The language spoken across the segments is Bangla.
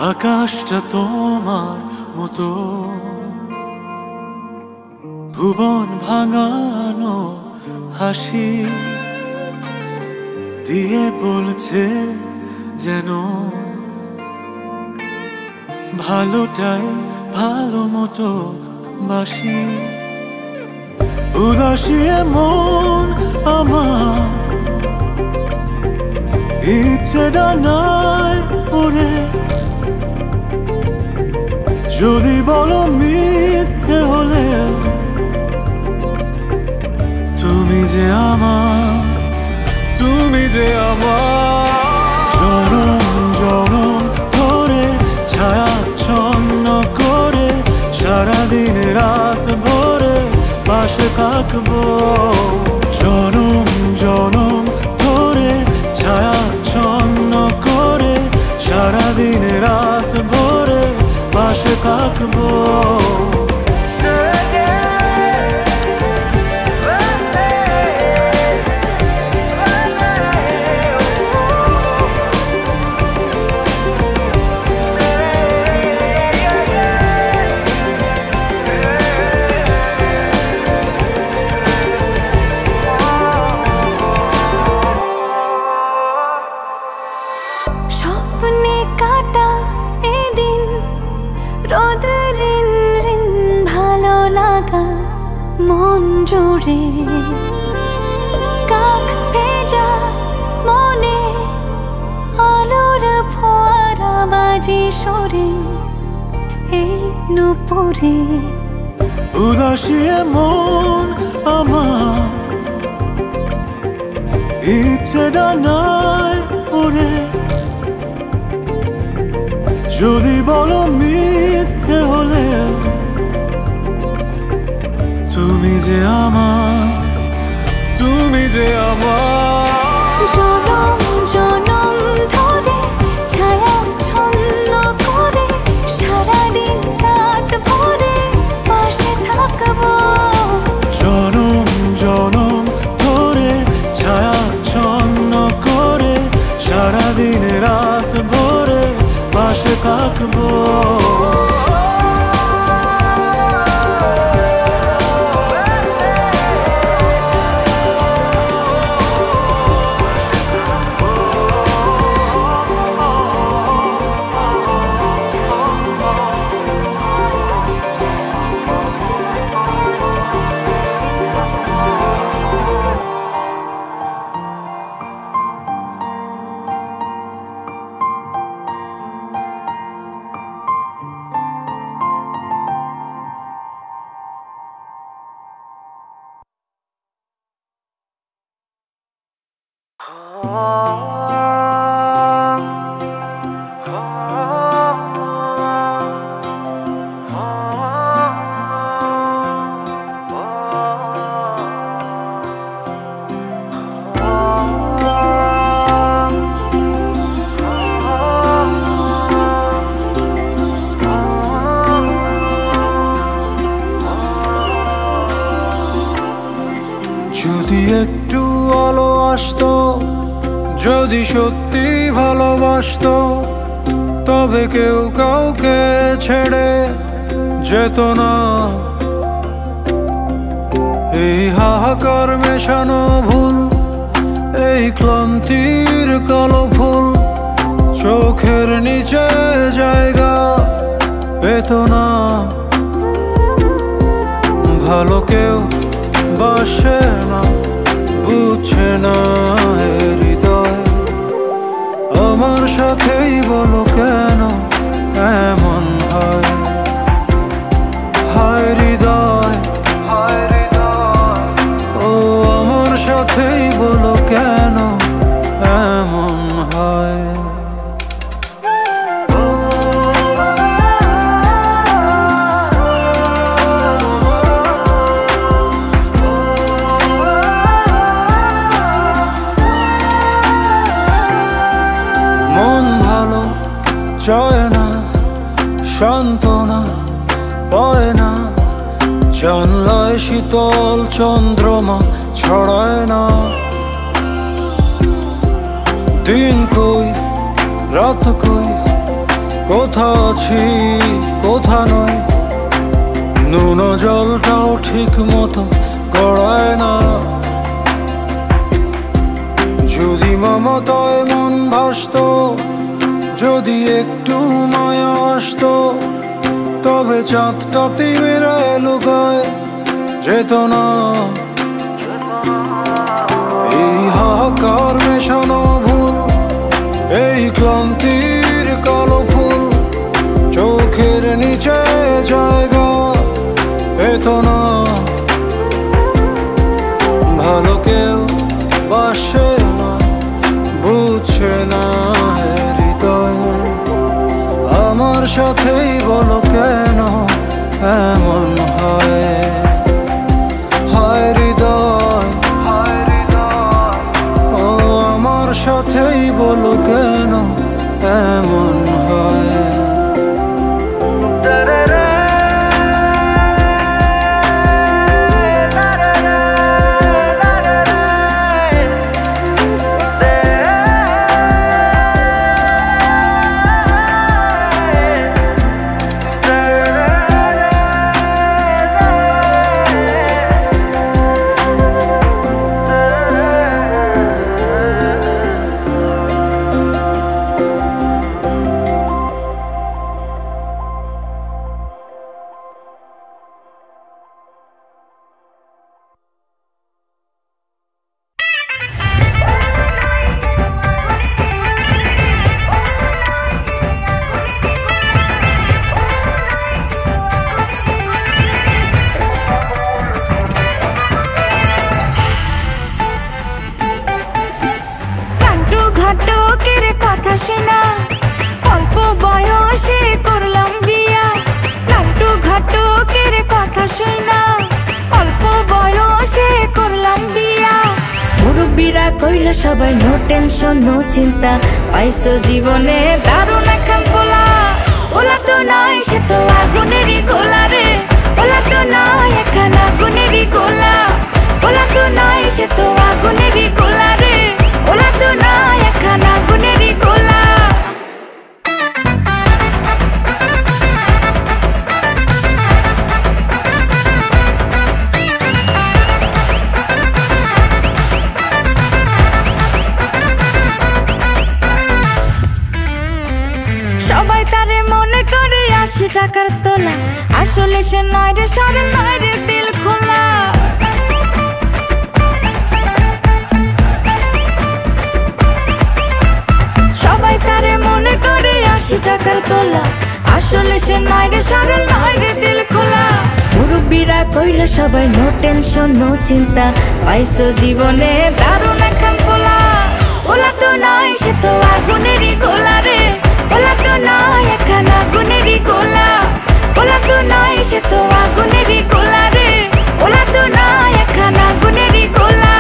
আকাশটা তোমার মতো ভুবন ভাঙানো হাসি দিয়ে বলছে যেন ভালোটাই ভালো মতো বাসি। উদাসী মন আমার ইচ্ছে ডানায় ওরে, যদি বলো মিথ্যে হলে তুমি যে আমার, তুমি যে আমার। জনম জনম ধরে ছায়াচ্ছন্ন করে সারাদিন রাত ভরে পাশে থাকবো। জনম জনম ধরে ছায়াচ্ছন্ন করে সারাদিন রাত ভরে পাশে থাকবো। স্বপ্নে কাটা এদিন রোদে রিন রিন ভালো লাগা মন জুড়ে, কাক ভেজা মনে আলোর ফোয়ারা বাজি সরে এই নুপুরে। উদাসী মন আমার ইচ্ছে ডানায় ওরে, যদি বলো মিথ্যে হলে তুমি যে আমার, তুমি যে আমার। জনম জনম ধরে ছায়াচ্ছন্ন করে সারাদিন রাত ভরে পাশে থাকবো। জনম জনম ধরে ছায়াচ্ছন্ন করে সারাদিন রাত ভরে পাশে থাকবো। যদি একটু আলো আসতো, যদি সত্যি ভালোবাসতো, তবে কেউ কাউকে ছেড়ে যেত না। এই হাহাকার মেশানো ভুল, এই ক্লান্তির কালো ফুল চোখের নিচে জায়গা পেত না। ভালো কেউ বাসে না, বুঝছে না হৃদয়। আমার সাথেই বলো কেন এমন হয়? হায় হৃদয়, ও আমার সাথেই বলো কেন এমন হয়? চায় না সান্ত্বনা পায় না, জানলায় শীতল চন্দ্রমা ছড়ায় না। দিন কই রাত কই কোথা আছি কোথা নয়, নুন জলটাও ঠিক মতো গড়ায় না। যদি মমতায় মন ভাসত, যদি একটু মায়া আসতো, তবে চাঁদটা তিমিরে লুকায় যেত না। এই হাহাকার মেশানো ভুল, এই ক্লান্তির কালো ফুল, চোখের নিচে জায়গা পেত না। ভালো কেউ বাসে না, বুঝছে না হৃদয়। আমার সাথেই বলো কেন এমন হয়, হায় হৃদয়। ও আমার সাথেই বলো কেন এমন হয়। অল্প বয়সে করলাম বিয়া, লাট্টু ঘাটকের কথা শুনা অল্প বয়সে করলাম বিয়া। মুরব্বীরা কইল সবাই নো টেনশন নো চিন্তা, পাইছো জীবনে দারুণ একখান পোলা। ওলা তো নয় সে তো আগুনেরই গোলা রে, ওলা তো নয় একখান আগুনেরই গোলা। ওলা তো নয় সে তো আগুনেরই গোলা রে, ওলা তো নয় একখান আগুনেরই গোলা। সবাই তারে মনে করে ৮০ টাকার তোলা, আসলে সে নয় রে সরল নয় রে দিল খোলা। সবাই তারে মনে করে ৮০ টাকার তোলা, আসলে সে নয় রে সরল নয় রে দিল খোলা। মুরব্বীরা কইল সবাই নো টেনশন নো চিন্তা, পাইছো জীবনে দারুণ একখান পোলা। ওলা তো নয় সে তো আগুনেরই গোলা রে, ওলা তো নয় একখান আগুনেরই গোলা। ওলা তো নয় সে তো আগুনেরই গোলা রে, ওলা তো নয় একখান আগুনেরই গোলা।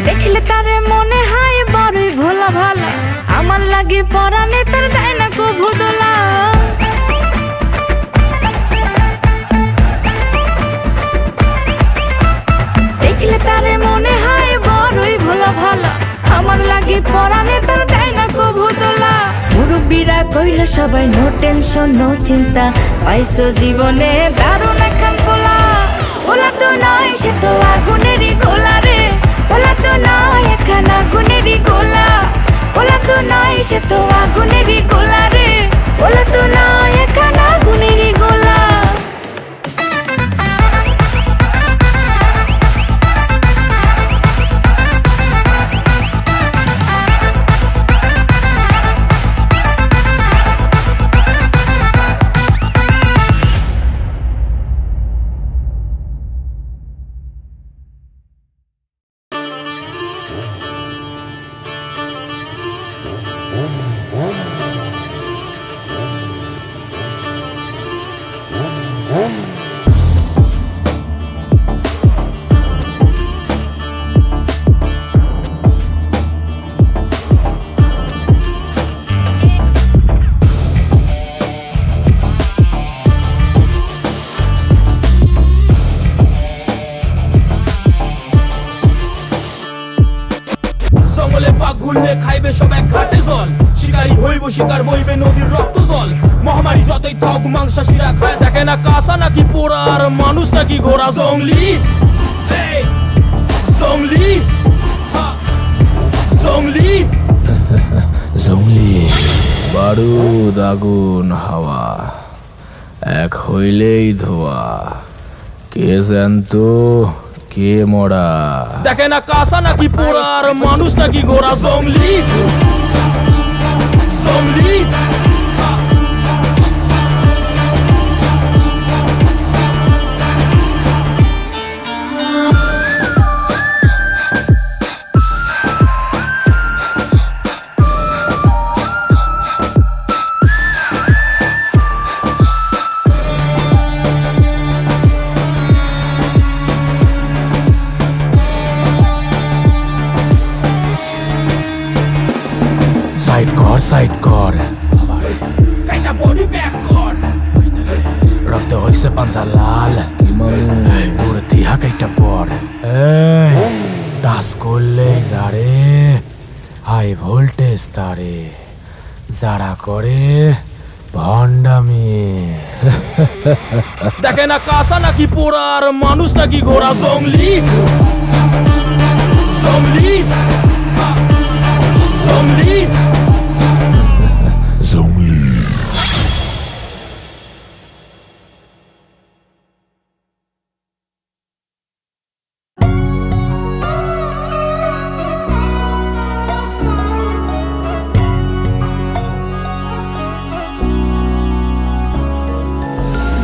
দেখলে তারে মনে হয় বড়ই ভোলা ভালা, আমার লাগে পরানে তার দেয় না কো ভুদলা। দেখলে তারে মনে হয় বড়ই ভোলা ভালা, আমার লাগে পরানে তার দেয় না কো ভুদলা। মুরব্বীরা কইল সবাই নো টেনশন নো চিন্তা, পাইছো জীবনে দারুণ একখান পোলা। ওলা তো নয় সে তো আগুনেরই গোলা রে, ওলা তো নয় একখান আগুনেরই গোলা। ওলা তো নয় সে তো আগুনেরই গোলা রে, ওলা তো নয় একখান আগুনেরই গোলা। জঙ্গলে পাক ঘুরলে খাইবে সব এক ঘাটে জল শিকারী হইব শিকার বইবে নদীর রক্ত জল মহামারী যতই থক মাংসাশীরা খায় দেখে না কাঁচা নাকি পোড়া আর মানুষ নাকি ঘোড়া জঙ্গলি জঙ্গলি জঙ্গলি জঙ্গলি বারুদ আগুন হাওয়া এক হইলেই ধোয়া কে জ্যান্ত কে মরা দেখে না কাঁচা নাকি পোড়া আর মানুষ নাকি ঘোড়া জঙ্গলি জঙ্গলি সাইড কর কাইটা বডি ব্যাক কর রক্ত হইছে পাঞ্জা লাল দৌড়তি হাকাইটা পর ডাস করলে যারে হাই ভোল্টেজ তারে যারা করে ভণ্ডামি দেখে না কাঁচা নাকি পোড়া আর মানুষ নাকি ঘোড়া জঙ্গলি জঙ্গলি জঙ্গলি জঙ্গলি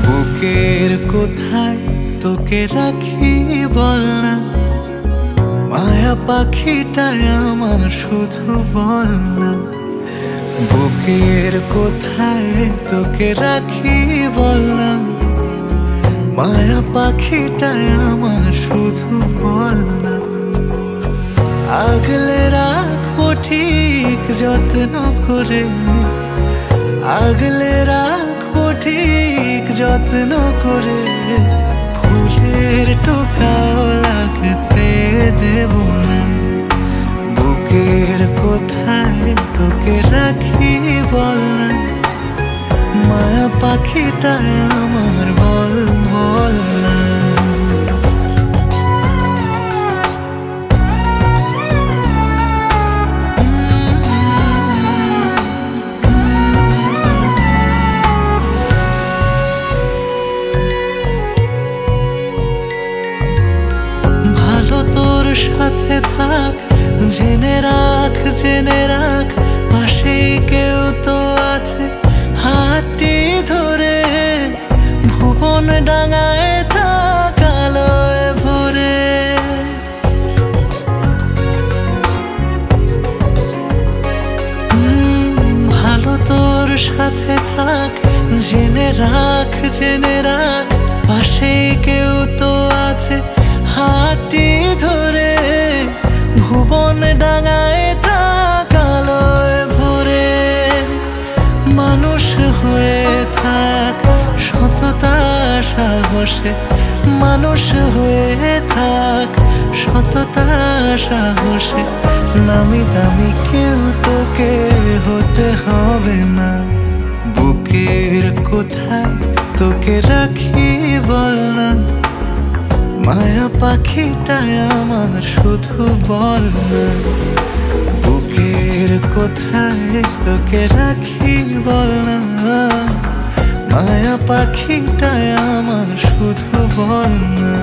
বুকের কোথায় তোকে রাখি বল না মায়া পাখিটায় আমার শুধু বল না বুকের কোথায় তোকে রাখি বল না মায়া পাখিটায় আমার শুধু বল না আগলে রাখবো ঠিক যত্ন করে আগলে রাখবো ঠিক যত্ন করে ফুলের টোকাও লাগতে দেব না বুকের কোথায় তোকে রাখি বল না মায়া পাখিটায় আমার বল বল না সাথে থাক জেনে রাখ পাশে কেউ তো আছে হাতটি ধরে ভুবন ডাঙায় থাক আলোয় ভরে ভালো তোর সাথে থাক জেনে রাখ পাশে কেউ তো আছে হাতটি ধরে ভুবন ডাঙায় থাক আলোয় ভরে মানুষ হয়ে থাক সততা সাহসে মানুষ হয়ে থাক সততা সাহসে নামি দামি কেউ তোকে হতে হবে না বুকের কোথায় তোকে রাখি বল না মায়া পাখিটায় আমার শুধু বল না বুকের কোথায় তোকে রাখি বল না মায়া পাখিটায় আমার শুধু বল না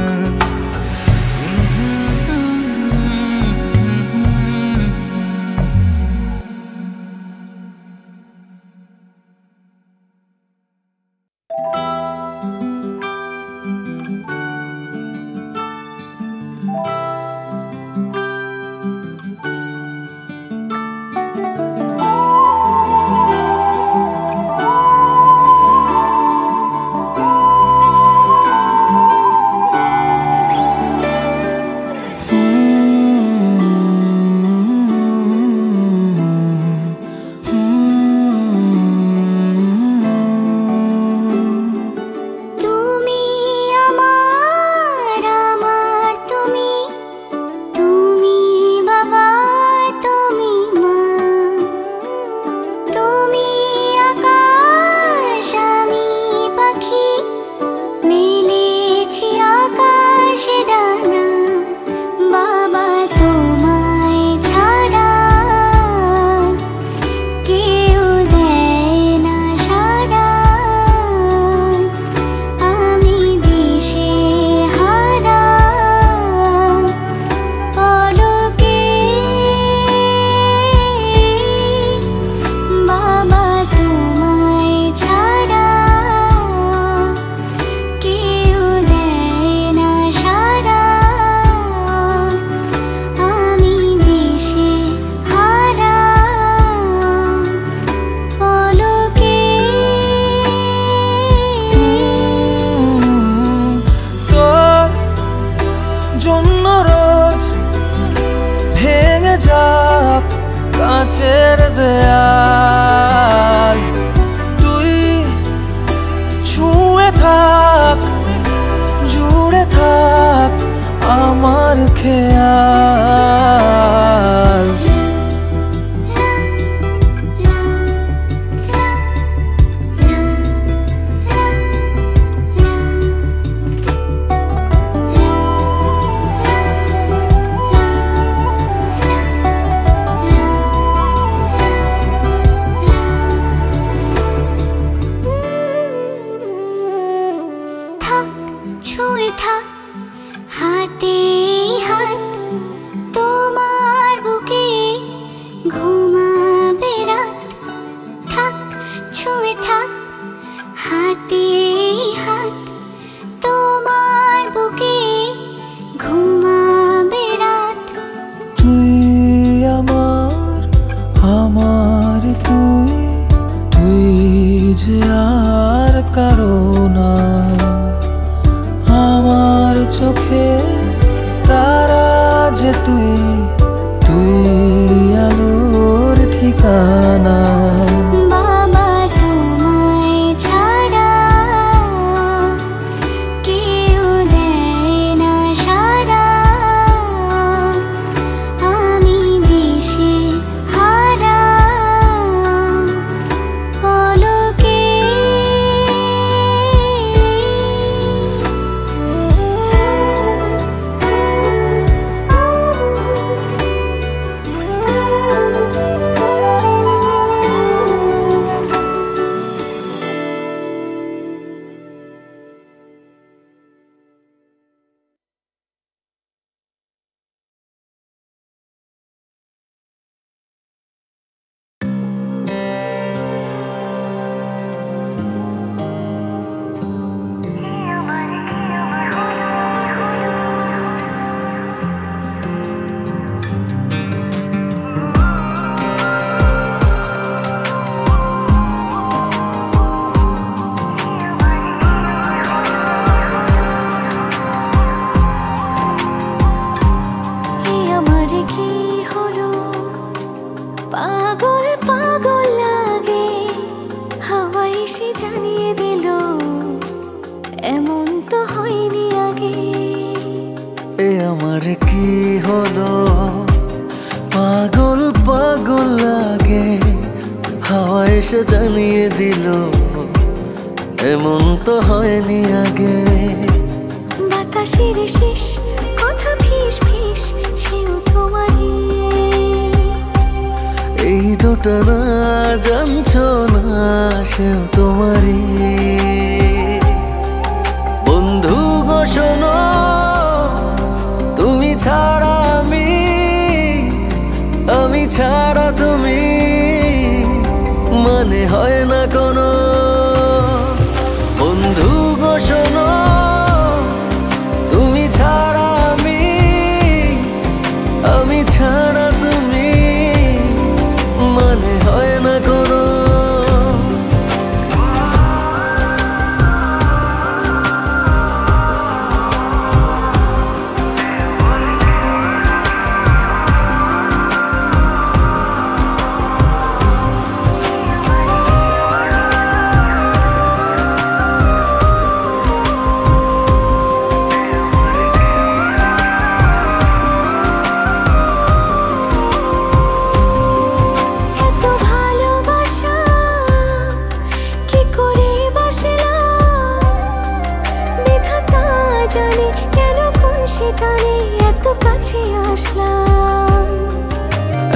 ভেঙে যাক কাঁচের দেয়াল, তুই ছুঁয়ে থাক, জুড়ে থাক আমার খেয়াল। ছুঁয়ে থাক হাতে হাত তোমার বুকে ঘুমাবে রাত, থাক ছুঁয়ে থাক হাতে হাত তোমার বুকে ঘুমাবে রাত। তুই আমার, আমার তুই, তুই যে আর কারো না, আমার চোখে তারা যে তুই, তুই আলোর ঠিকানা। বাবা তোমায় ছাড়া কেউ দেয় না সারা, আমি দিশে হারা পলকে। পাগল পাগল লাগে, হাওয়া এসে জানিয়ে দিল এমন তো হয়নি আগে। এ আমার কি হলো, পাগল পাগল লাগে, হাওয়া এসে জানিয়ে দিল এমন তো হয়নি আগে। বাতাসের শেষ কথা ফিস ফিস সেও তোমারই, এই দুটো না জানছো না সেও তোমারই। বন্ধু গো শোনো, তুমি ছাড়া আমি ছাড়া তুমি, মানে হয় না কোনো। বন্ধু গো শোনো, তুমি ছাড়া আমি ছাড়া তুমি, মানে হয় না কোনো।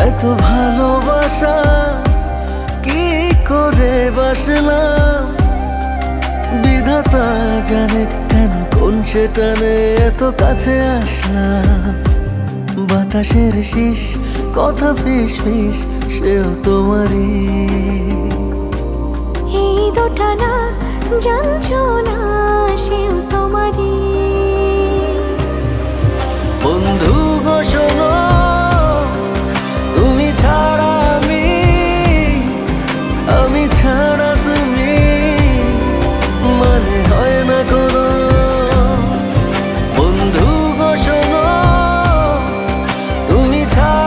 এত ভালোবাসা কি করে বাসলাম, বিধাতা জানে কেন কোন সে টানে এত কাছে আসলাম। বাতাসের শীষ কথা ফিস ফিস সেও তোমারই, এই দুটা না জানছো না সেও তোমারই। বন্ধু গো শোনো, তুমি ছাড়া আমি ছাড়া তুমি, মানে হয় না কোনো। বন্ধু গো শোনো, তুমি ছাড়া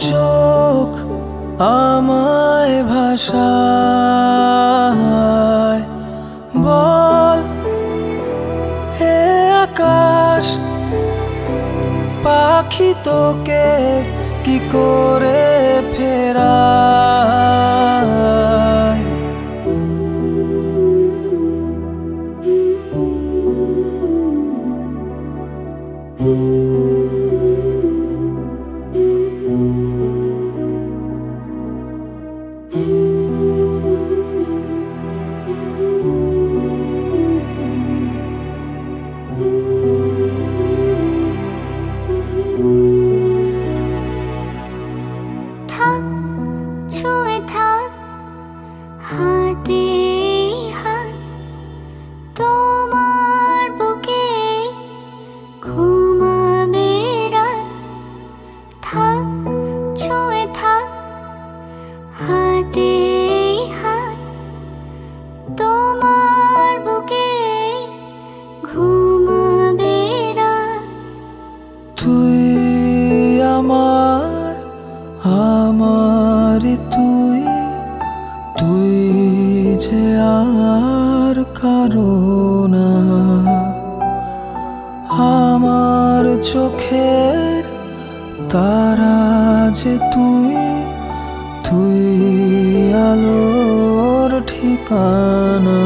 চোখ আমায় ভাষায়, বল হে আকাশ পাখি তোকে কি করে ফেরায়। থাক ছুঁয়ে থাক হাতে হাত তোমার বুকে ঘুমাবে রাত। থাক ছুঁয়ে থাক হাতে হাত তোমার বুকে ঘুমাবে রাত। তুই আমার আমারে তুই, তুই যে আর কারো না। আমার চোখের তারা যে তুই, তুই আলোর ঠিকানা।